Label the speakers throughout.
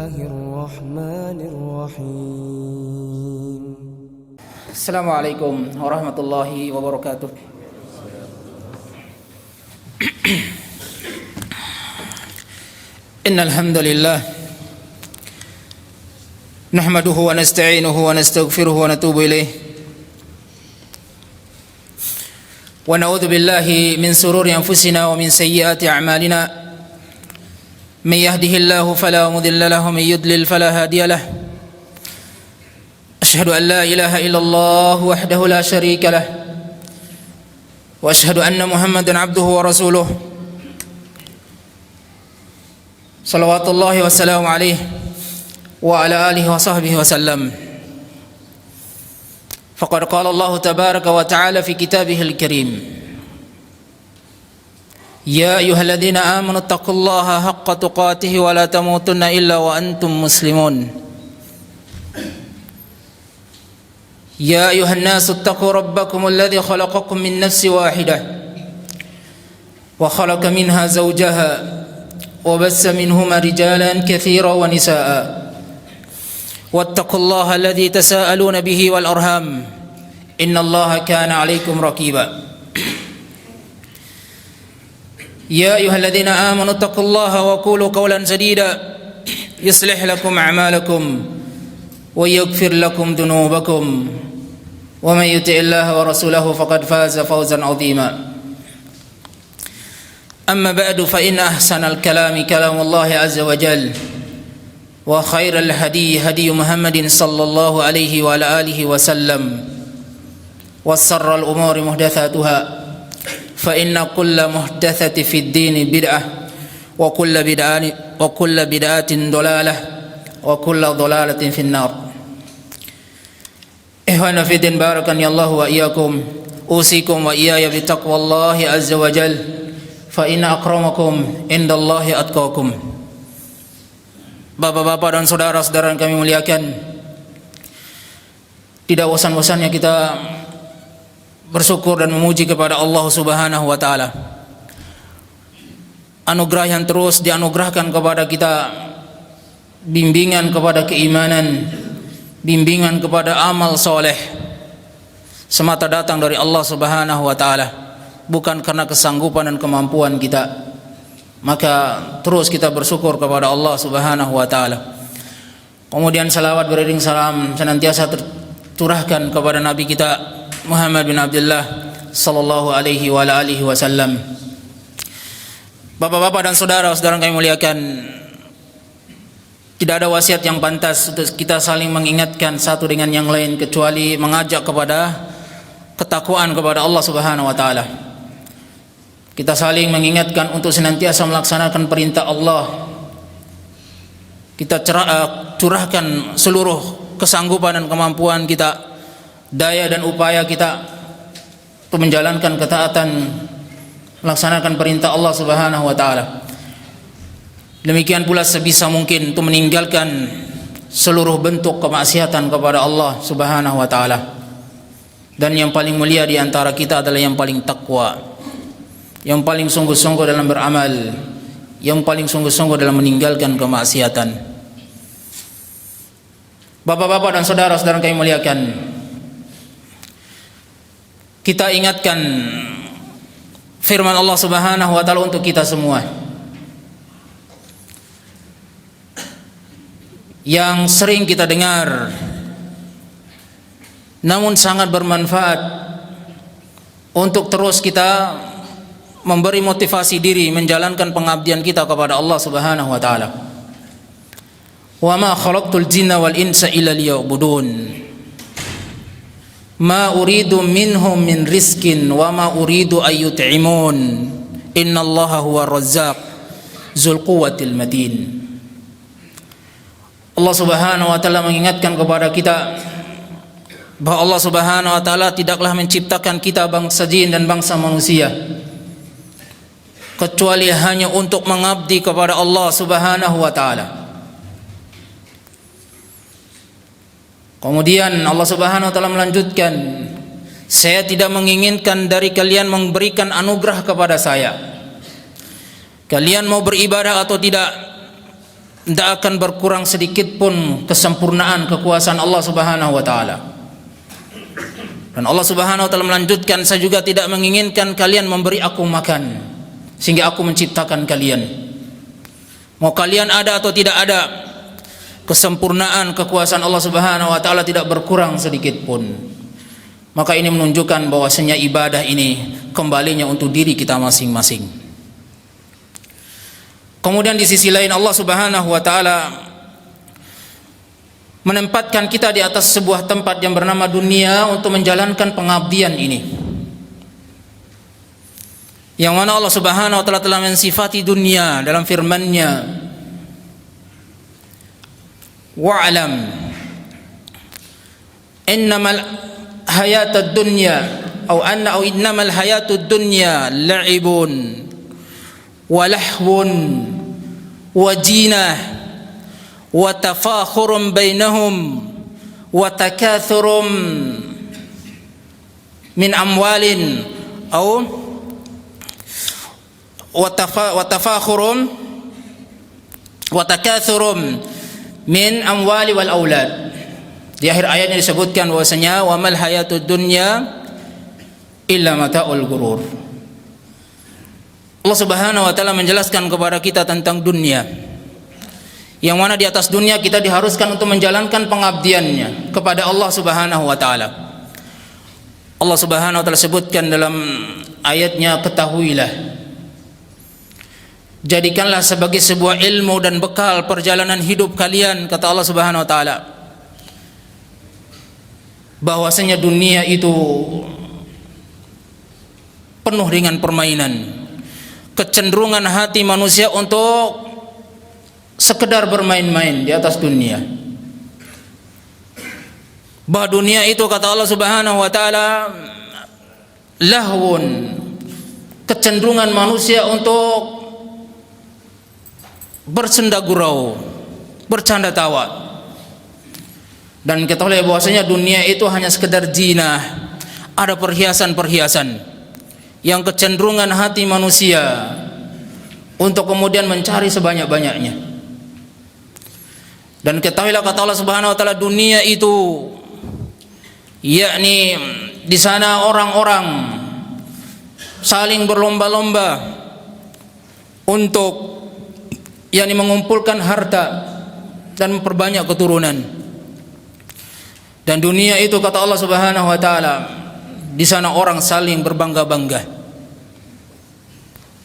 Speaker 1: الله الرحمن الرحيم.
Speaker 2: السلام عليكم ورحمة الله وبركاته. إن الحمد لله نحمده ونستعينه ونستغفره ونتوب إليه ونعوذ بالله من شرور أنفسنا ومن سيئات أعمالنا من يهده الله فلا مضل له ومن يضلل فلا هادي له أشهد أن لا إله إلا الله وحده لا شريك له وأشهد أن محمدا عبده ورسوله صلوات الله وسلامه عليه وعلى آله وصحبه وسلم. فقد قال الله تبارك وتعالى في كتابه الكريم: يا أيها الذين آمنوا اتقوا الله حق تقاته ولا تموتن إلا وأنتم مسلمون. يا أيها الناس اتقوا ربكم الذي خلقكم من نفس واحدة وخلق منها زوجها وبث منهما رجالا كثيرا ونساء واتقوا الله الذي تساءلون به والأرحام إن الله كان عليكم رقيبا. يا أيها الذين آمنوا اتقوا الله وقولوا قولا سديدا يصلح لكم أعمالكم ويغفر لكم ذنوبكم ومن يطع الله ورسوله فقد فاز فوزا عظيما. أما بعد فإن أحسن الكلام كلام الله عز وجل وخير الهدي هدي محمد صلى الله عليه وعلى آله وسلم وشر الأمور محدثاتها فإن كل محدثة في الدين بدعة وكل بدعة ضلالة وكل ضلالة في النار. إخوانا في الدين باركني الله وإياكم أوصيكم وإياي بتقوى الله عز وجل فإن أكرمكم عند الله أتقاكم. Bapak-bapak dan saudara-saudara yang kami muliakan, tidak bosan-bosannya kita bersyukur dan memuji kepada Allah Subhanahu wa taala. Anugerah yang terus dianugerahkan kepada kita, bimbingan kepada keimanan, bimbingan kepada amal soleh, semata datang dari Allah Subhanahu wa taala, bukan karena kesanggupan dan kemampuan kita. Maka terus kita bersyukur kepada Allah Subhanahu wa taala. Kemudian salawat beriring salam senantiasa tercurahkan kepada Nabi kita Muhammad bin Abdullah sallallahu alaihi wa alihi wasallam. Bapak-bapak dan saudara-saudara kami muliakan, tidak ada wasiat yang pantas untuk kita saling mengingatkan satu dengan yang lain kecuali mengajak kepada ketakwaan kepada Allah Subhanahu wa taala. Kita saling mengingatkan untuk senantiasa melaksanakan perintah Allah. Kita curahkan seluruh kesanggupan dan kemampuan kita, daya dan upaya kita untuk menjalankan ketaatan, melaksanakan perintah Allah Subhanahu wa taala. Demikian pula sebisa mungkin untuk meninggalkan seluruh bentuk kemaksiatan kepada Allah Subhanahu wa taala. Dan yang paling mulia di antara kita adalah yang paling takwa, yang paling sungguh-sungguh dalam beramal, yang paling sungguh-sungguh dalam meninggalkan kemaksiatan. Bapak-bapak dan saudara-saudara kami muliakan, kita ingatkan firman Allah Subhanahu wa taala untuk kita semua yang sering kita dengar namun sangat bermanfaat untuk terus kita memberi motivasi diri menjalankan pengabdian kita kepada Allah Subhanahu wa taala. Wa ma khalaqtul jinna wal insa illa liya'budun. Ma uridu minhum min rizqin wa ma uridu ay yut'imun. Innallaha huwar razzaq dzul quwwatil matin. Allah Subhanahu wa taala mengingatkan kepada kita bahwa Allah Subhanahu wa taala tidaklah menciptakan kita bangsa jin dan bangsa manusia kecuali hanya untuk mengabdi kepada Allah Subhanahu wa taala. Kemudian Allah Subhanahu wa taala melanjutkan, saya tidak menginginkan dari kalian memberikan anugerah kepada saya. Kalian mau beribadah atau tidak, tidak akan berkurang sedikit pun kesempurnaan kekuasaan Allah Subhanahu wa taala. Dan Allah Subhanahu wa taala melanjutkan, saya juga tidak menginginkan kalian memberi aku makan sehingga aku menciptakan kalian. Mau kalian ada atau tidak ada, kesempurnaan kekuasaan Allah Subhanahu wa taala tidak berkurang sedikit pun. Maka ini menunjukkan bahwasanya ibadah ini kembalinya untuk diri kita masing-masing. Kemudian di sisi lain Allah Subhanahu wa taala menempatkan kita di atas sebuah tempat yang bernama dunia untuk menjalankan pengabdian ini. Yang mana Allah Subhanahu wa taala telah mensifati dunia dalam firman-Nya, wa'lam innamal hayatud dunya atau innamal hayatud dunya la'ibun wa lahwun wa jinah wa tafakhurum bainahum wa takathurum min amwalin au wa tafakhurum wa takathurum min amwali wal aulad. Di akhir ayatnya disebutkan bahwasanya wa mal hayatud dunya illa mata'ul ghurur. Allah Subhanahu wa taala menjelaskan kepada kita tentang dunia, yang mana di atas dunia kita diharuskan untuk menjalankan pengabdiannya kepada Allah Subhanahu wa taala. Allah Subhanahu wa taala sebutkan dalam ayatnya, ketahuilah, jadikanlah sebagai sebuah ilmu dan bekal perjalanan hidup kalian, kata Allah Subhanahu wa taala, bahwasanya dunia itu penuh dengan permainan. Kecenderungan hati manusia untuk sekedar bermain-main di atas dunia. Bahwa dunia itu, kata Allah Subhanahu wa taala, lahwun, kecenderungan manusia untuk bersenda gurau, bercanda tawa. Dan ketahuilah bahwasanya dunia itu hanya sekedar zina, ada perhiasan-perhiasan yang kecenderungan hati manusia untuk kemudian mencari sebanyak-banyaknya. Dan ketahuilah, kata Allah Subhanahu wa taala, dunia itu yakni di sana orang-orang saling berlomba-lomba untuk yakni mengumpulkan harta dan memperbanyak keturunan. Dan dunia itu, kata Allah Subhanahu wa taala, di sana orang saling berbangga-bangga.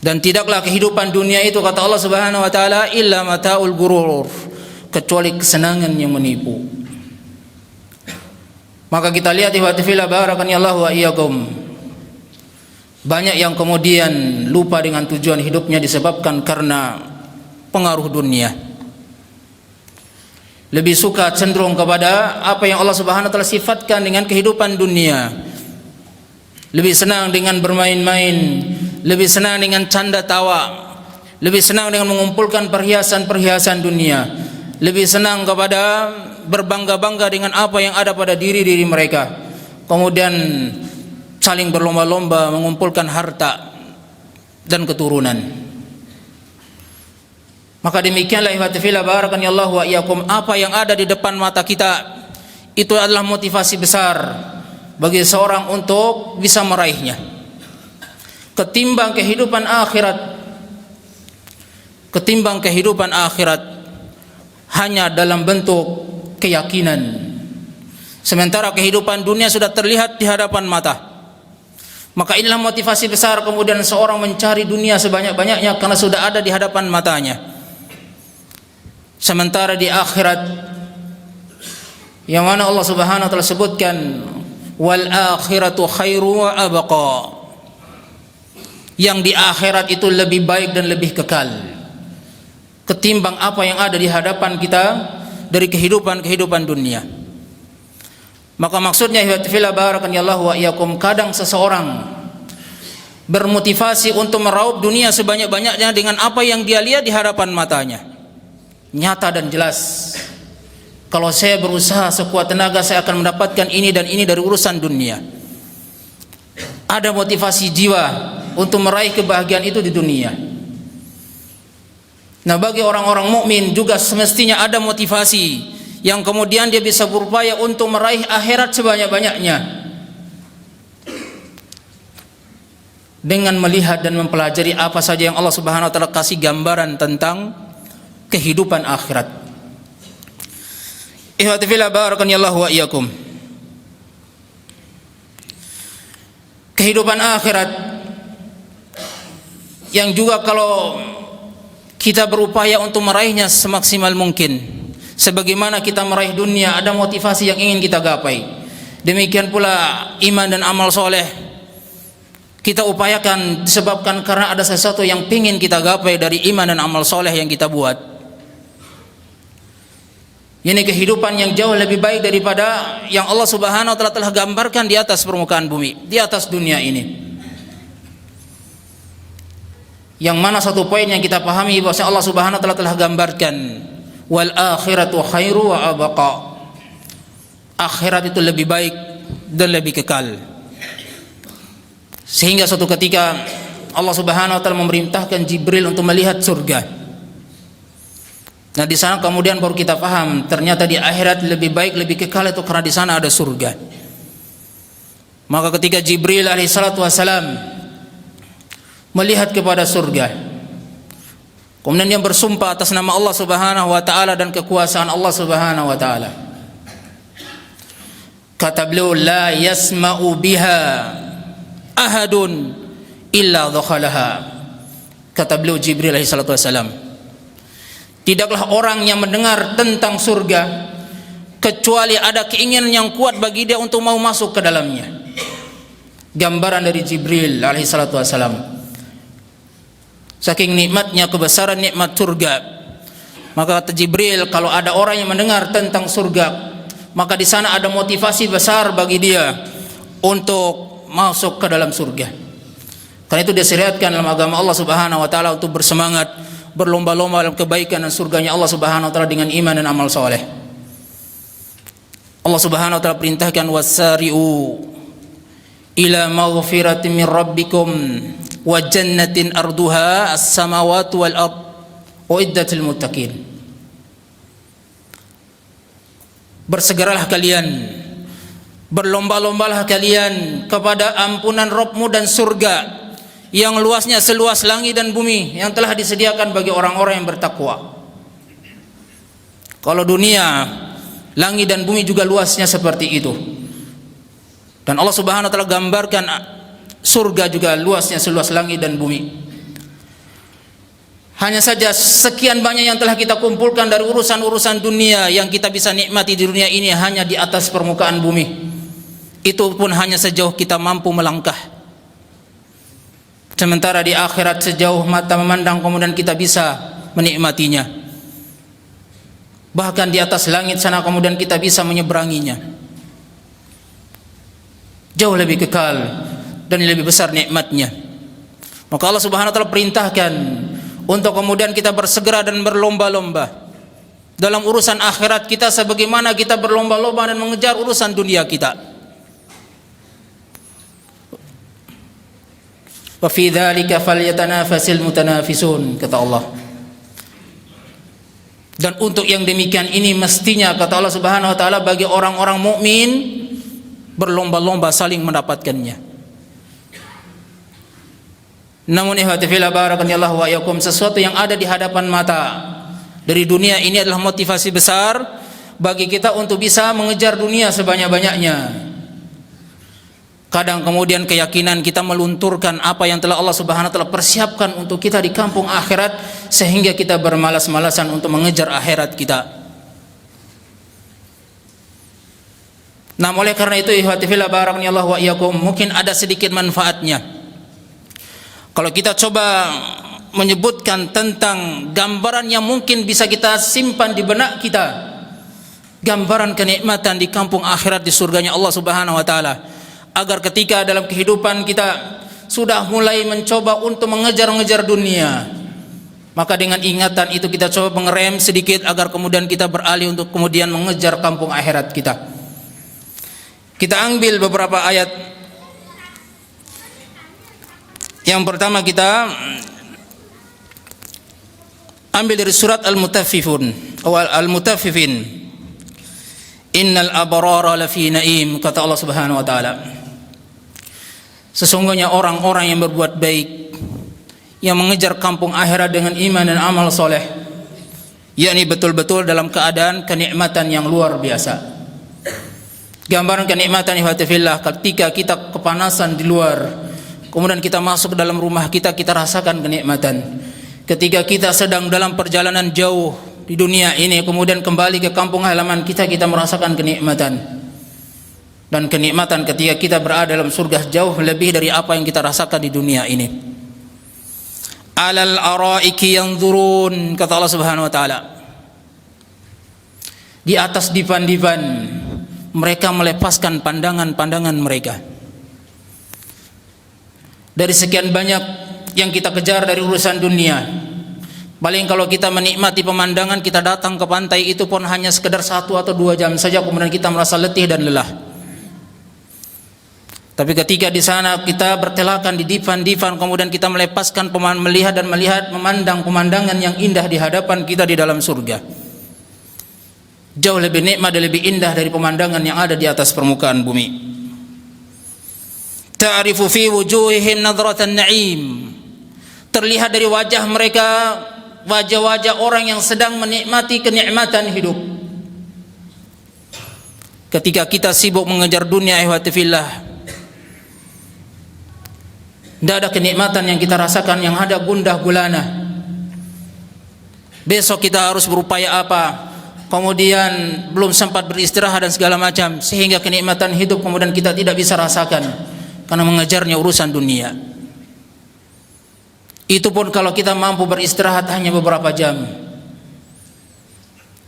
Speaker 2: Dan tidaklah kehidupan dunia itu, kata Allah Subhanahu wa taala, illa mata'ul ghurur, kecuali kesenangan yang menipu. Maka kita lihat ihwatifillah barakanillahu wa iyyakum, banyak yang kemudian lupa dengan tujuan hidupnya disebabkan karena pengaruh dunia. Lebih suka cenderung kepada apa yang Allah Subhanahu wa taala sifatkan dengan kehidupan dunia. Lebih senang dengan bermain-main, lebih senang dengan canda tawa, lebih senang dengan mengumpulkan perhiasan-perhiasan dunia, lebih senang kepada berbangga-bangga dengan apa yang ada pada diri-diri mereka, kemudian saling berlomba-lomba mengumpulkan harta dan keturunan. Maka demikianlah ihwatifillah barakanillahu wa iyyakum, apa yang ada di depan mata kita itu adalah motivasi besar bagi seorang untuk bisa meraihnya, ketimbang kehidupan akhirat hanya dalam bentuk keyakinan, sementara kehidupan dunia sudah terlihat di hadapan mata. Maka inilah motivasi besar kemudian seorang mencari dunia sebanyak-banyaknya karena sudah ada di hadapan matanya. Sementara di akhirat, yang mana Allah Subhanahu wa taala sebutkan, wal akhiratu khairu wa abqa, yang di akhirat itu lebih baik dan lebih kekal ketimbang apa yang ada di hadapan kita dari kehidupan dunia. Maka maksudnya ihwatifillah barakallahu wa iyyakum, kadang seseorang bermotivasi untuk meraup dunia sebanyak-banyaknya dengan apa yang dia lihat di hadapan matanya, nyata dan jelas. Kalau saya berusaha sekuat tenaga, saya akan mendapatkan ini dan ini dari urusan dunia. Ada motivasi jiwa untuk meraih kebahagiaan itu di dunia. Nah, bagi orang-orang mukmin juga semestinya ada motivasi yang kemudian dia bisa berupaya untuk meraih akhirat sebanyak-banyaknya dengan melihat dan mempelajari apa saja yang Allah Subhanahu wa taala kasih gambaran tentang kehidupan akhirat. Ihwati fillah barakallahu wa iyyakum. Kehidupan akhirat yang juga kalau kita berupaya untuk meraihnya semaksimal mungkin, sebagaimana kita meraih dunia ada motivasi yang ingin kita gapai, demikian pula iman dan amal soleh kita upayakan disebabkan karena ada sesuatu yang ingin kita gapai dari iman dan amal soleh yang kita buat. Ini kehidupan yang jauh lebih baik daripada yang Allah Subhanahu wa taala telah gambarkan di atas permukaan bumi, di atas dunia ini. Yang mana satu poin yang kita pahami bahwa Allah Subhanahu wa taala telah gambarkan wal akhiratu khairu wa abqa. Akhirat itu lebih baik dan lebih kekal. Sehingga suatu ketika Allah Subhanahu wa taala memerintahkan Jibril untuk melihat surga. Nah, di sana kemudian baru kita paham ternyata di akhirat lebih baik, lebih kekal itu karena di sana ada surga. Maka ketika Jibril alaihissalatu wassalam melihat kepada surga, kemudian dia bersumpah atas nama Allah Subhanahu wa taala dan kekuasaan Allah Subhanahu wa taala. Kata beliau, la yasma'u biha ahadun illa dhakhalaha. Kata beliau Jibril alaihi salatu wasalam, tidaklah orang yang mendengar tentang surga kecuali ada keinginan yang kuat bagi dia untuk mau masuk ke dalamnya. Gambaran dari Jibril alaihi salatu wasalam. Saking nikmatnya, kebesaran nikmat surga, maka kata Jibril, kalau ada orang yang mendengar tentang surga, maka di sana ada motivasi besar bagi dia untuk masuk ke dalam surga. Karena itu diseriatkan dalam agama Allah Subhanahu wa taala untuk bersemangat, berlomba-lomba dalam kebaikan dan surganya Allah Subhanahu wa taala dengan iman dan amal soleh. Allah Subhanahu wa taala perintahkan wasari'u ila maghfiratin min rabbikum wa jannatin arduha as-samawati wal ard uiddatil muttaqin. Bersegeralah kalian, berlomba-lombalah kalian kepada ampunan Rabbmu dan surga yang luasnya seluas langit dan bumi yang telah disediakan bagi orang-orang yang bertakwa. Kalau dunia, langit dan bumi juga luasnya seperti itu. Dan Allah Subhanahu wa taala gambarkan surga juga luasnya seluas langit dan bumi. Hanya saja sekian banyak yang telah kita kumpulkan dari urusan-urusan dunia yang kita bisa nikmati di dunia ini hanya di atas permukaan bumi. Itu pun hanya sejauh kita mampu melangkah. Sementara di akhirat sejauh mata memandang kemudian kita bisa menikmatinya. Bahkan di atas langit sana kemudian kita bisa menyeberanginya. Jauh lebih kekal dan lebih besar nikmatnya. Maka Allah Subhanahu wa taala perintahkan untuk kemudian kita bersegera dan berlomba-lomba dalam urusan akhirat kita sebagaimana kita berlomba-lomba dan mengejar urusan dunia kita. Wa fi dzalika falyatanafasil mutanafisun, kata Allah. Dan untuk yang demikian ini mestinya, kata Allah Subhanahu wa taala, bagi orang-orang mukmin berlomba-lomba saling mendapatkannya. Namun ihwati fillah barakallahu wa iyyakum, sesuatu yang ada di hadapan mata dari dunia ini adalah motivasi besar bagi kita untuk bisa mengejar dunia sebanyak-banyaknya. Kadang kemudian keyakinan kita melunturkan apa yang telah Allah Subhanahu wa taala persiapkan untuk kita di kampung akhirat sehingga kita bermalas-malasan untuk mengejar akhirat kita. Nah, oleh karena itu ihwati fillah barakallahu wa iyyakum, mungkin ada sedikit manfaatnya kalau kita coba menyebutkan tentang gambaran yang mungkin bisa kita simpan di benak kita, gambaran kenikmatan di kampung akhirat di surganya Allah Subhanahu wa taala, agar ketika dalam kehidupan kita sudah mulai mencoba untuk mengejar-ngejar dunia, maka dengan ingatan itu kita coba mengerem sedikit agar kemudian kita beralih untuk kemudian mengejar kampung akhirat kita. Kita ambil beberapa ayat. Yang pertama kita ambil dari surat Al-Mutaffifun atau Al-Mutaffifin. Innal abrara lafi na'im, kata Allah Subhanahu wa taala. Sesungguhnya orang-orang yang berbuat baik, yang mengejar kampung akhirat dengan iman dan amal soleh, yakni betul-betul dalam keadaan kenikmatan yang luar biasa. Gambaran kenikmatan ihwatifillah, ketika kita kepanasan di luar, kemudian kita masuk ke dalam rumah kita, kita rasakan kenikmatan. Ketika kita sedang dalam perjalanan jauh di dunia ini, kemudian kembali ke kampung halaman kita, kita merasakan kenikmatan. Dan kenikmatan ketika kita berada dalam surga jauh lebih dari apa yang kita rasakan di dunia ini. Alal araiki yanzurun, kata Allah Subhanahu wa taala. Di atas divan-divan mereka melepaskan pandangan-pandangan mereka. Dari sekian banyak yang kita kejar dari urusan dunia, paling kalau kita menikmati pemandangan, kita datang ke pantai itu pun hanya sekedar 1 atau 2 jam saja, kemudian kita merasa letih dan lelah. Tapi ketika di sana kita bertelakan di divan-divan, kemudian kita melepaskan melihat memandang pemandangan yang indah di hadapan kita di dalam surga, jauh lebih nikmat dan lebih indah dari pemandangan yang ada di atas permukaan bumi. Ta'rifu fi wujuhihim nadratan na'im, terlihat dari wajah mereka wajah-wajah orang yang sedang menikmati kenikmatan hidup. Ketika kita sibuk mengejar dunia ihwatifillah, tidak ada kenikmatan yang kita rasakan, yang ada gundah gulana. Besok kita harus berupaya apa, kemudian belum sempat beristirahat dan segala macam, sehingga kenikmatan hidup kemudian kita tidak bisa rasakan karena mengejarnya urusan dunia. Itu pun kalau kita mampu beristirahat hanya beberapa jam.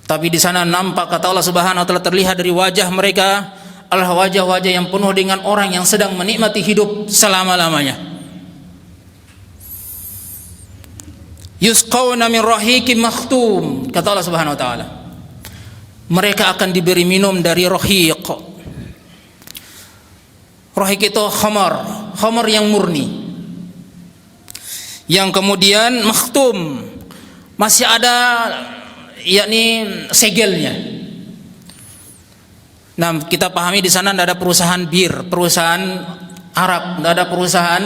Speaker 2: Tapi di sana nampak, kata Allah Subhanahu wa taala, terlihat dari wajah mereka adalah wajah-wajah yang penuh dengan orang yang sedang menikmati hidup selama-lamanya. Yusqawna min rahiqin makhtum, kata Allah Subhanahu wa taala. Mereka akan diberi minum dari rahiq. Rahiq itu khamar yang murni, yang kemudian makhtum, masih ada yakni segelnya. Nah, kita pahami di sana tidak ada perusahaan bir, perusahaan arak, tidak ada perusahaan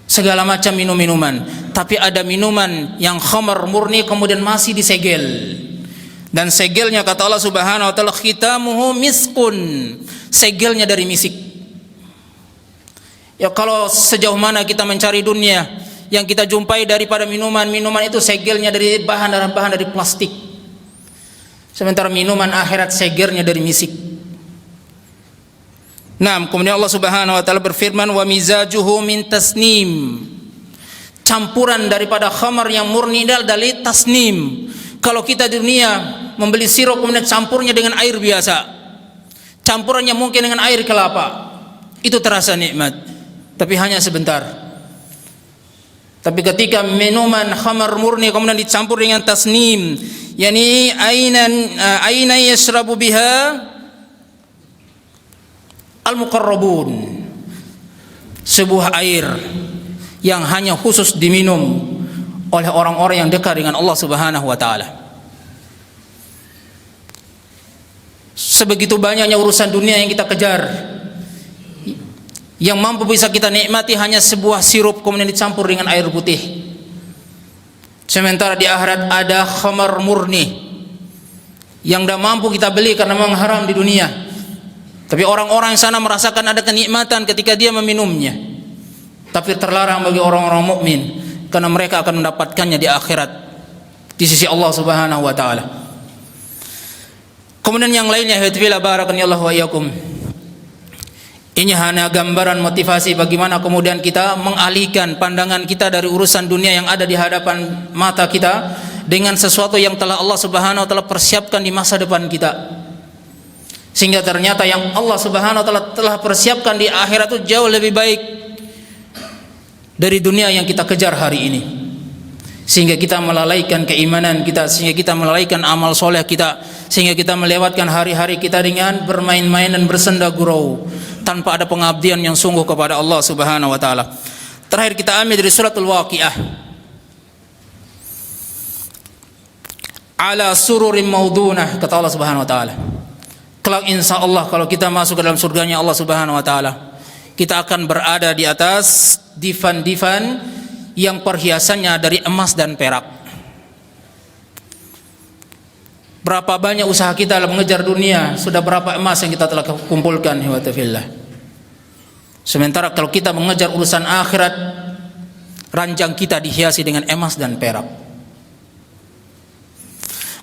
Speaker 2: segala macam minum-minuman, tapi ada minuman yang khamar murni kemudian masih disegel. Dan segelnya, kata Allah Subhanahu wa taala, khitamuhu miskun, segelnya dari misik. Ya, kalau sejauh mana kita mencari dunia, yang kita jumpai daripada minuman itu segelnya dari bahan dari plastik. Sementara minuman akhirat segelnya dari misik. Nah, kemudian Allah Subhanahu wa taala berfirman, wa mizajuhu min tasnim, campuran daripada khamar yang murni dari tasnim. Kalau kita di dunia membeli sirup kemudian campurnya dengan air biasa, campurannya mungkin dengan air kelapa, itu terasa nikmat, tapi hanya sebentar. Tapi ketika minuman khamar murni kemudian dicampur dengan tasnim, yakni aina yashrabu biha al-muqarrabun, sebuah air yang hanya khusus diminum oleh orang-orang yang dekat dengan Allah Subhanahu wa taala. Sebegitu banyaknya urusan dunia yang kita kejar, yang mampu bisa kita nikmati hanya sebuah sirup kemudian dicampur dengan air putih. Sementara di akhirat ada khamar murni yang tidak mampu kita beli karena memang haram di dunia. Tapi orang-orang yang sana merasakan ada kenikmatan ketika dia meminumnya. Tapi terlarang bagi orang-orang mukmin karena mereka akan mendapatkannya di akhirat di sisi Allah Subhanahu wa taala. Kemudian yang lainnya, hadirin barakallahu wa iyyakum, ini hanya gambaran motivasi bagaimana kemudian kita mengalihkan pandangan kita dari urusan dunia yang ada di hadapan mata kita dengan sesuatu yang telah Allah Subhanahu wa taala persiapkan di masa depan kita. Sehingga ternyata yang Allah Subhanahu wa taala telah persiapkan di akhirat itu jauh lebih baik dari dunia yang kita kejar hari ini. Sehingga kita melalaikan keimanan kita, sehingga kita melalaikan amal soleh kita, sehingga kita melewatkan hari-hari kita dengan bermain-main dan bersenda gurau tanpa ada pengabdian yang sungguh kepada Allah Subhanahu wa taala. Terakhir kita ambil dari suratul Waqiah. ala sururin maudunah, kata Allah Subhanahu wa taala. Kelak insya Allah kalau kita masuk ke dalam surganya Allah Subhanahu wa taala, kita akan berada di atas divan-divan yang perhiasannya dari emas dan perak. Berapa banyak usaha kita dalam mengejar dunia, sudah berapa emas yang kita telah kumpulkan, hiwatafillah. Sementara kalau kita mengejar urusan akhirat, ranjang kita dihiasi dengan emas dan perak.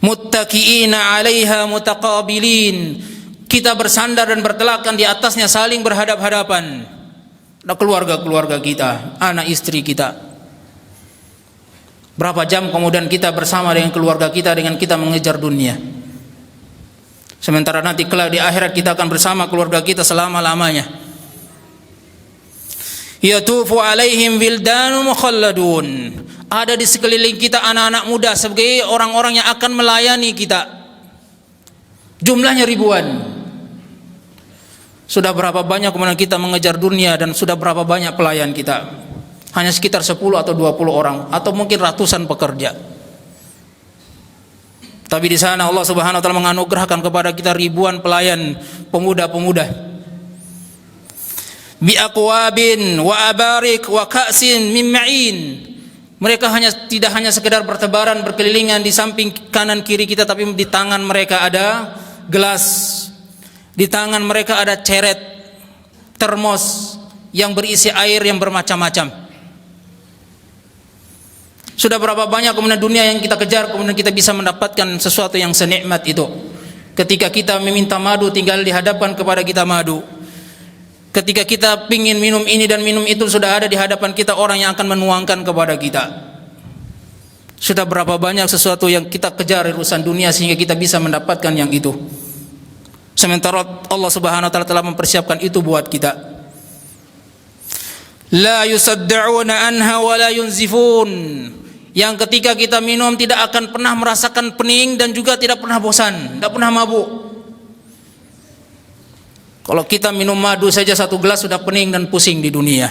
Speaker 2: Muttaqiina 'alaiha mutaqabilin, kita bersandar dan bertelakan di atasnya saling berhadap-hadapan. Ada keluarga-keluarga kita, anak istri kita. Berapa jam kemudian kita bersama dengan keluarga kita dengan kita mengejar dunia. Sementara nanti kelak di akhirat kita akan bersama keluarga kita selama-lamanya. Yatufu alaihim wildanun mukhalladun, ada di sekeliling kita anak-anak muda sebagai orang-orang yang akan melayani kita. Jumlahnya ribuan. Sudah berapa banyak kemudian kita mengejar dunia dan sudah berapa banyak pelayan kita? Hanya sekitar 10 atau 20 orang atau mungkin ratusan pekerja. Tapi di sana Allah Subhanahu wa taala menganugerahkan kepada kita ribuan pelayan, pemuda-pemuda. Bi aqwabin wa abarik wa ka'sin min ma'in. Mereka tidak hanya sekedar bertebaran berkelilingan di samping kanan kiri kita, tapi di tangan mereka ada gelas. Di tangan mereka ada ceret, termos yang berisi air yang bermacam-macam. Sudah berapa banyak kemudian dunia yang kita kejar, kemudian kita bisa mendapatkan sesuatu yang senikmat itu. Ketika kita meminta madu, tinggal dihadapkan kepada kita madu. Ketika kita ingin minum ini dan minum itu, sudah ada di hadapan kita orang yang akan menuangkan kepada kita. Sudah berapa banyak sesuatu yang kita kejar urusan dunia sehingga kita bisa mendapatkan yang itu. Sementara Allah Subhanahu wa taala telah mempersiapkan itu buat kita. La yusaddauna anha wa la yunzifun. Yang ketika kita minum tidak akan pernah merasakan pening dan juga tidak pernah bosan, tidak pernah mabuk. Kalau kita minum madu saja satu gelas sudah pening dan pusing di dunia.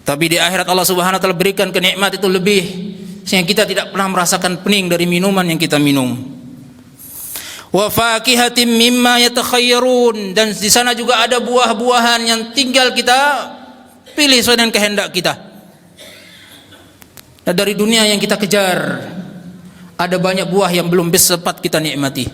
Speaker 2: Tapi di akhirat Allah Subhanahu wa taala berikan kenikmat itu lebih, sehingga kita tidak pernah merasakan pening dari minuman yang kita minum. Wa fakihatin mimma yatakhayyarun, dan di sana juga ada buah-buahan yang tinggal kita pilih sesuai dengan kehendak kita. Dan dari dunia yang kita kejar, ada banyak buah yang belum sempat kita nikmati.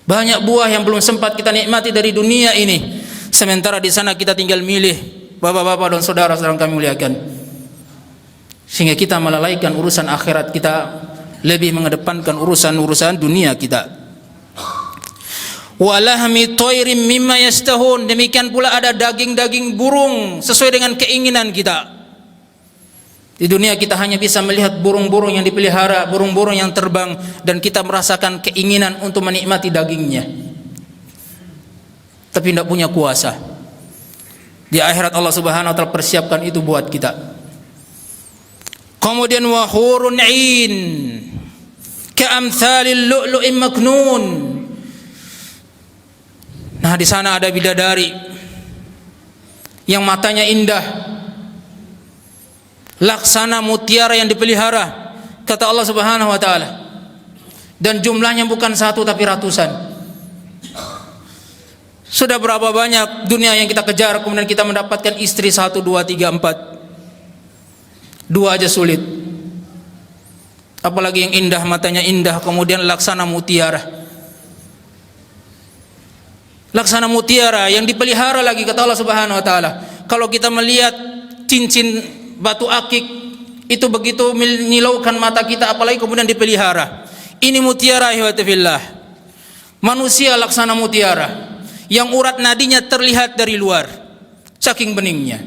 Speaker 2: Banyak buah yang belum sempat kita nikmati dari dunia ini. Sementara di sana kita tinggal milih, bapak-bapak dan saudara-saudara kami muliakan. Sehingga kita melalaikan urusan akhirat kita, lebih mengedepankan urusan-urusan dunia kita. Walahmi toirim mimma yastahun, demikian pula ada daging-daging burung sesuai dengan keinginan kita. Di dunia kita hanya bisa melihat burung-burung yang dipelihara, burung-burung yang terbang, dan kita merasakan keinginan untuk menikmati dagingnya, tapi tidak punya kuasa. Di akhirat Allah Subhanahu wa taala persiapkan itu buat kita. Kemudian wa hurun 'ain ka'amthalil lu'lu'in maknun. Nah, di sana ada bidadari yang matanya indah, laksana mutiara yang dipelihara, kata Allah Subhanahu wa taala. Dan jumlahnya bukan satu tapi ratusan. Sudah berapa banyak dunia yang kita kejar, kemudian kita mendapatkan istri 1, 2, 3, 4. 2 aja sulit. Apalagi yang indah, matanya indah, kemudian laksana mutiara. Laksana mutiara yang dipelihara lagi, kata Allah Subhanahu wa taala. Kalau kita melihat cincin batu akik itu begitu menyilaukan mata kita, apalagi kemudian dipelihara. Ini mutiara ihwatifillah. Manusia laksana mutiara yang urat nadinya terlihat dari luar, saking beningnya.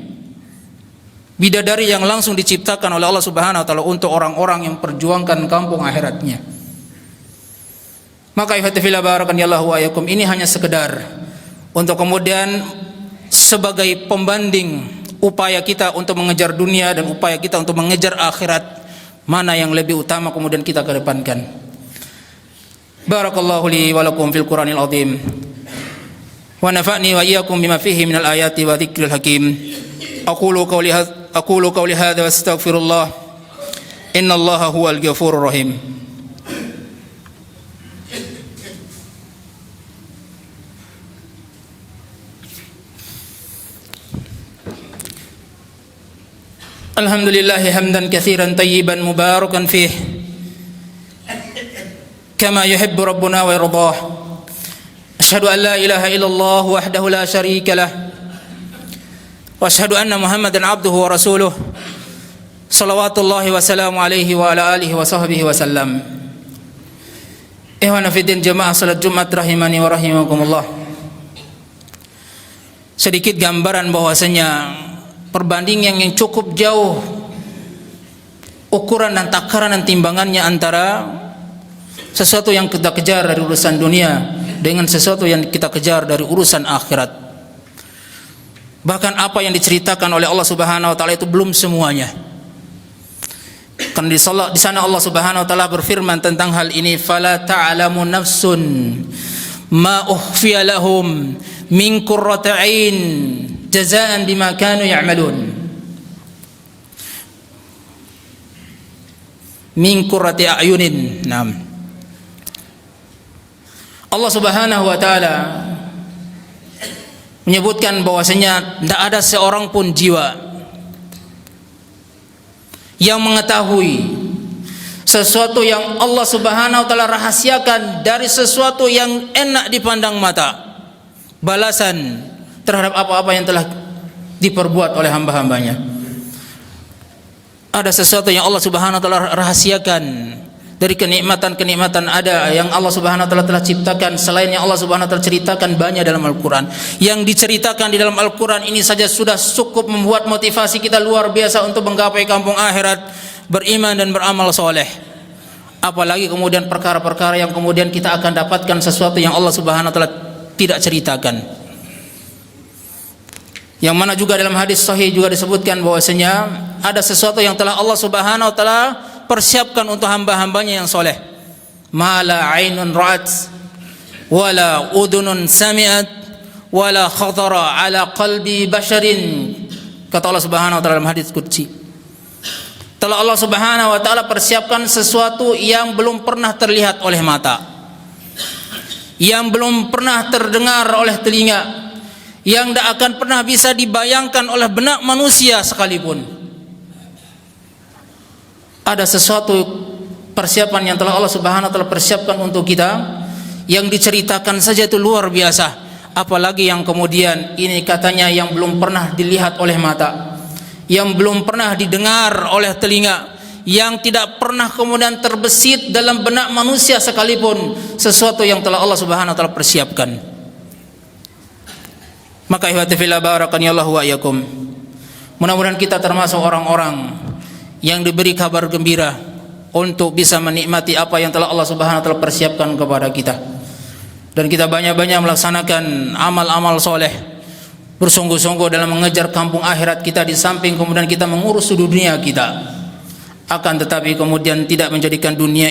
Speaker 2: Bidadari yang langsung diciptakan oleh Allah Subhanahu wa taala untuk orang-orang yang perjuangkan kampung akhiratnya. Maka ihwatifillah barakallahu wa ayakum, ini hanya sekedar untuk kemudian sebagai pembanding upaya kita untuk mengejar dunia dan upaya kita untuk mengejar akhirat, mana yang lebih utama kemudian kita kedepankan. Barakallahu li wa lakum fil Qur'anil azim wa nafa'ni wa iyyakum bima fihi minal ayati wa dzikril hakim. Aqulu qawli hadza wa astaghfirullah innallaha huwal ghafurur rahim. Alhamdulillah hamdan katsiran tayyiban mubarakan fih kama yuhibbu rabbuna wa yardah. Asyhadu an la ilaha illallah wahdahu la syarika lah wa asyhadu anna Muhammadan abduhu wa rasuluh salawatullahi wa salamu alaihi wa ala alihi wa sahbihi wa sallam. Ikhwana fiddin jamaah salat Jumat rahimani wa rahimakumullah. Sedikit gambaran bahwasanya perbandingan yang cukup jauh ukuran dan takaran dan timbangannya antara sesuatu yang kita kejar dari urusan dunia dengan sesuatu yang kita kejar dari urusan akhirat. Bahkan apa yang diceritakan oleh Allah Subhanahu wa taala itu belum semuanya. Karena di sana Allah Subhanahu wa taala berfirman tentang hal ini, fala ta'lamu nafsun ma ukhfiya lahum min qurrati 'ain jazaan bima kanu ya'malun. Min qurrati a'yunin. Naam. Allah Subhanahu wa taala menyebutkan bahwasanya tidak ada seorang pun jiwa yang mengetahui sesuatu yang Allah Subhanahu wa taala rahasiakan dari sesuatu yang enak dipandang mata, balasan terhadap apa-apa yang telah diperbuat oleh hamba-hambanya. Ada sesuatu yang Allah Subhanahu wa taala rahasiakan dari kenikmatan-kenikmatan ada yang Allah Subhanahu wa taala telah ciptakan selain yang Allah Subhanahu wa taala ceritakan banyak dalam Al-Qur'an. Yang diceritakan di dalam Al-Qur'an ini saja sudah cukup membuat motivasi kita luar biasa untuk menggapai kampung akhirat, beriman dan beramal soleh. Apalagi kemudian perkara-perkara yang kemudian kita akan dapatkan sesuatu yang Allah Subhanahu wa taala tidak ceritakan. Yang mana juga dalam hadis sahih juga disebutkan bahwasanya ada sesuatu yang telah Allah Subhanahu wa taala persiapkan untuk hamba-hambanya yang soleh. Mala ainun ra'at wala udunun sami'at wala khatara ala qalbi basharin, kata Allah Subhanahu wa taala dalam hadis qudsi. Telah Allah Subhanahu wa taala persiapkan sesuatu yang belum pernah terlihat oleh mata, yang belum pernah terdengar oleh telinga, yang tidak akan pernah bisa dibayangkan oleh benak manusia sekalipun. Ada sesuatu persiapan yang telah Allah Subhanahu wa taala persiapkan untuk kita yang diceritakan saja itu luar biasa, apalagi yang kemudian ini katanya yang belum pernah dilihat oleh mata, yang belum pernah didengar oleh telinga, yang tidak pernah kemudian terbesit dalam benak manusia sekalipun, sesuatu yang telah Allah Subhanahu wa taala persiapkan. Maka ihwati fillah barakani Allah wa iyyakum, mudah-mudahan kita termasuk orang-orang yang diberi kabar gembira untuk bisa menikmati apa yang telah Allah Subhanahu wa taala persiapkan kepada kita, dan kita banyak-banyak melaksanakan amal-amal soleh, bersungguh-sungguh dalam mengejar kampung akhirat kita, di samping kemudian kita mengurus dunia kita. Akan tetapi kemudian tidak menjadikan dunia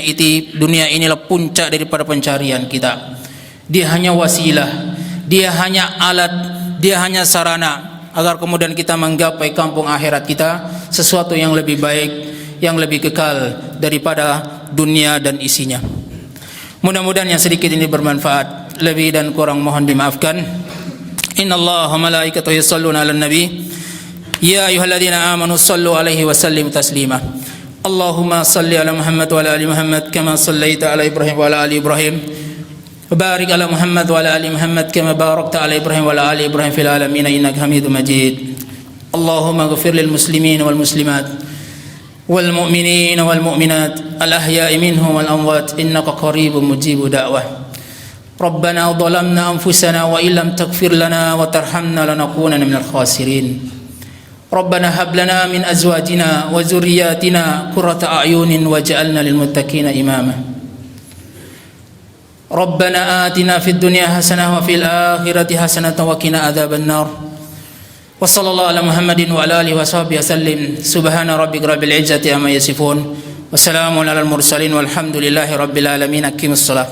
Speaker 2: inilah puncak daripada pencarian kita. Dia hanya wasilah, dia hanya alat, dia hanya sarana agar kemudian kita menggapai kampung akhirat kita, sesuatu yang lebih baik, yang lebih kekal daripada dunia dan isinya. Mudah-mudahan yang sedikit ini bermanfaat, lebih dan kurang mohon dimaafkan. Innallaha wa malaikatahu yusholluna 'alan nabi ya ayyuhalladzina amanu shallu 'alaihi wa sallimu taslima. Allahumma shalli 'ala Muhammad wa 'ala ali Muhammad kama shallaita 'ala Ibrahim wa 'ala ali Ibrahim. Barik ala Muhammad wa ala ali Muhammad kama barakta ala Ibrahim wa ala ali Ibrahim fil alamin innaka Hamidum Majid. Allahumma ighfir lil muslimin wal muslimat wal mu'minin wal mu'minat al ahya'i minhum wal amwat innaka qaribun mujibud da'wah. Rabbana dhalamna anfusana wa illam taghfir lana wa tarhamna lanakunanna minal khasirin. Rabbana hab lana min azwajina wa dhurriyyatina qurrata a'yunin waj'alna lil muttaqina imama. Rabbana atina fid dunya hasanah wa fil akhirati hasanah wa qina adzaban nar. Wa sallallahu ala Muhammadin wa ala alihi wa sahbihi wasallim. Subhana rabbika rabbil izzati amma yasifun. Wassalamun alal mursalin walhamdulillahi rabbil alamin. Aqimus shalah.